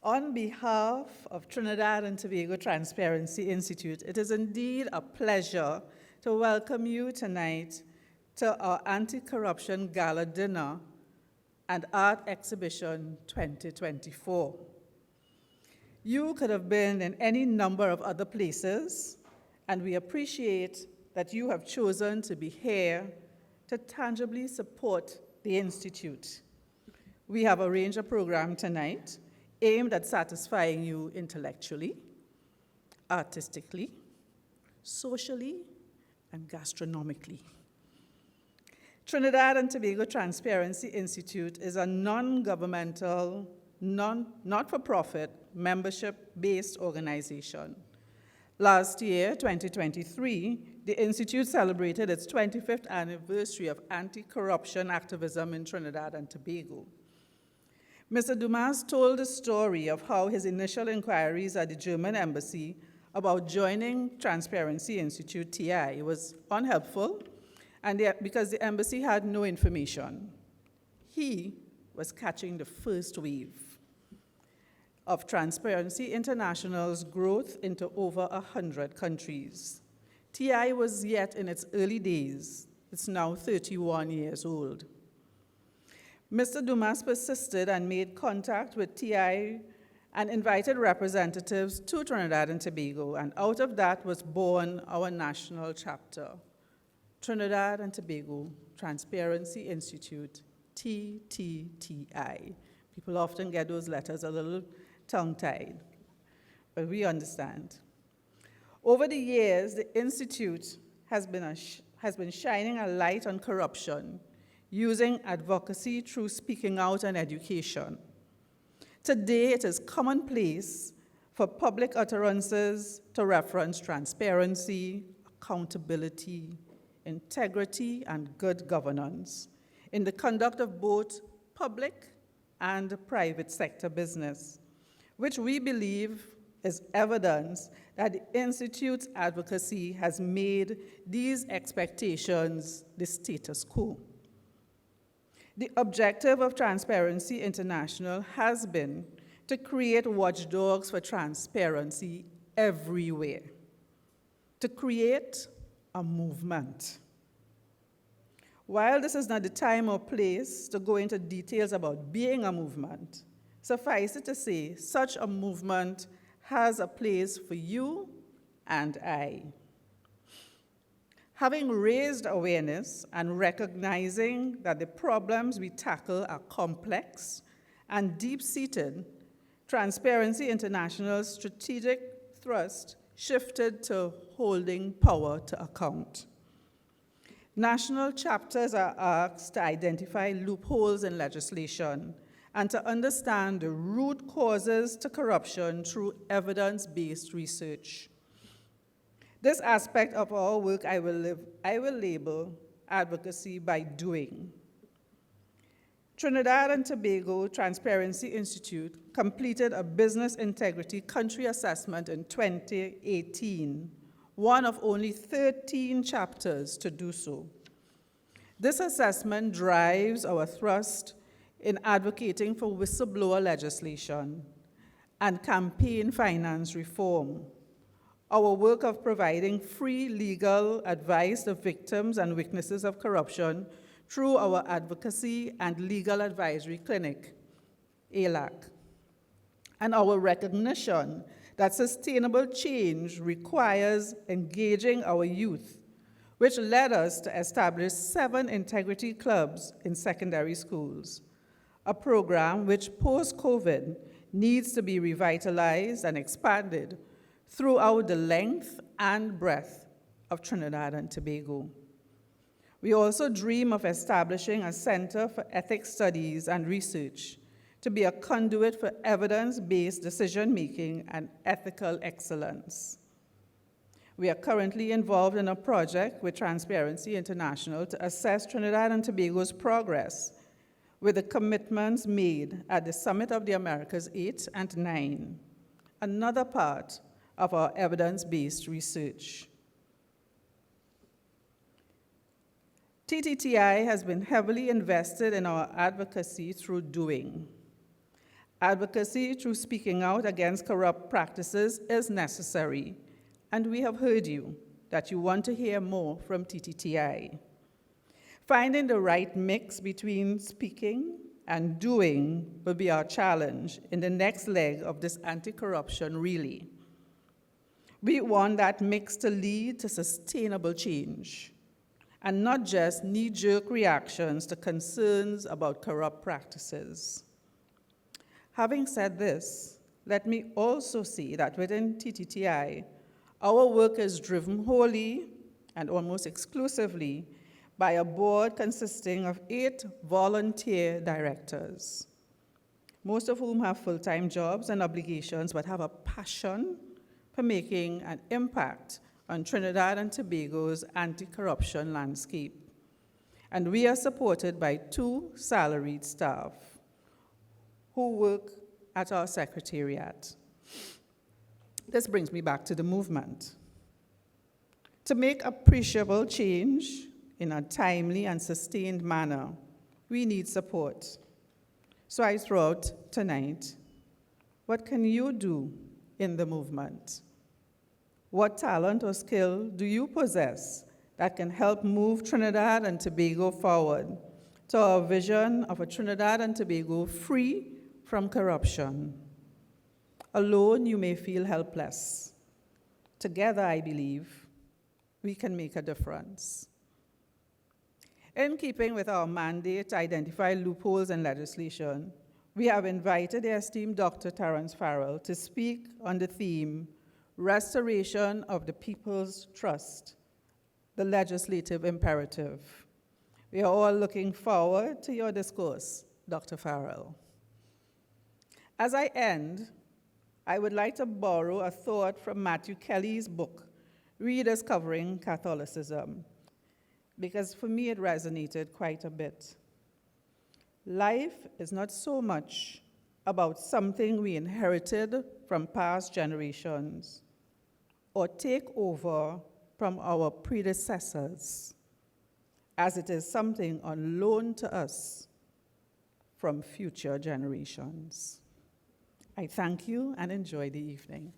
On behalf of Trinidad and Tobago Transparency Institute, it is indeed a pleasure to welcome you tonight to our Anti-Corruption Gala Dinner and Art Exhibition 2024. You could have been in any number of other places, and we appreciate that you have chosen to be here to tangibly support the Institute. We have arranged a program tonight aimed at satisfying you intellectually, artistically, socially, and gastronomically. Trinidad and Tobago Transparency Institute is a non-governmental, not-for-profit, membership-based organization. Last year, 2023, the Institute celebrated its 25th anniversary of anti-corruption activism in Trinidad and Tobago. Mr. Dumas told the story of how his initial inquiries at the German embassy about joining Transparency Institute TI was unhelpful, and because the embassy had no information. He was catching the first wave of Transparency International's growth into over 100 countries. TI was yet in its early days. It's now 31 years old. Mr. Dumas persisted and made contact with TI and invited representatives to Trinidad and Tobago, and out of that was born our national chapter, Trinidad and Tobago Transparency Institute, TTTI. People often get those letters a little tongue-tied, but we understand. Over the years, the Institute has been shining a light on corruption, using advocacy through speaking out and education. Today, it is commonplace for public utterances to reference transparency, accountability, integrity, and good governance in the conduct of both public and private sector business, which we believe is evidence that the Institute's advocacy has made these expectations the status quo. The objective of Transparency International has been to create watchdogs for transparency everywhere, to create a movement. While this is not the time or place to go into details about being a movement, suffice it to say, such a movement has a place for you and I. Having raised awareness and recognizing that the problems we tackle are complex and deep-seated, Transparency International's strategic thrust shifted to holding power to account. National chapters are asked to identify loopholes in legislation and to understand the root causes to corruption through evidence-based research. This aspect of our work I will label advocacy by doing. Trinidad and Tobago Transparency Institute completed a business integrity country assessment in 2018, one of only 13 chapters to do so. This assessment drives our thrust in advocating for whistleblower legislation and campaign finance reform. Our work of providing free legal advice to victims and witnesses of corruption through our Advocacy and Legal Advisory Clinic, ALAC, and our recognition that sustainable change requires engaging our youth, which led us to establish 7 integrity clubs in secondary schools, a program which post-COVID needs to be revitalized and expanded throughout the length and breadth of Trinidad and Tobago. We also dream of establishing a Center for Ethics Studies and Research to be a conduit for evidence-based decision-making and ethical excellence. We are currently involved in a project with Transparency International to assess Trinidad and Tobago's progress with the commitments made at the Summit of the Americas 8 and 9, another part of our evidence-based research. TTTI has been heavily invested in our advocacy through doing. Advocacy through speaking out against corrupt practices is necessary, and we have heard you that you want to hear more from TTTI. Finding the right mix between speaking and doing will be our challenge in the next leg of this anti-corruption relay. We want that mix to lead to sustainable change and not just knee-jerk reactions to concerns about corrupt practices. Having said this, let me also say that within TTTI, our work is driven wholly and almost exclusively by a board consisting of 8 volunteer directors, most of whom have full-time jobs and obligations but have a passion for making an impact on Trinidad and Tobago's anti-corruption landscape. And we are supported by 2 salaried staff who work at our secretariat. This brings me back to the movement. To make appreciable change in a timely and sustained manner, we need support. So I throw out tonight, what can you do in the movement? What talent or skill do you possess that can help move Trinidad and Tobago forward to our vision of a Trinidad and Tobago free from corruption? Alone, you may feel helpless. Together, I believe, we can make a difference. In keeping with our mandate to identify loopholes in legislation, we have invited the esteemed Dr. Terence Farrell to speak on the theme, Restoration of the People's Trust, the Legislative Imperative. We are all looking forward to your discourse, Dr. Farrell. As I end, I would like to borrow a thought from Matthew Kelly's book, Rediscovering Catholicism, because for me it resonated quite a bit. Life is not so much about something we inherited from past generations or take over from our predecessors, as it is something on loan to us from future generations. I thank you and enjoy the evening.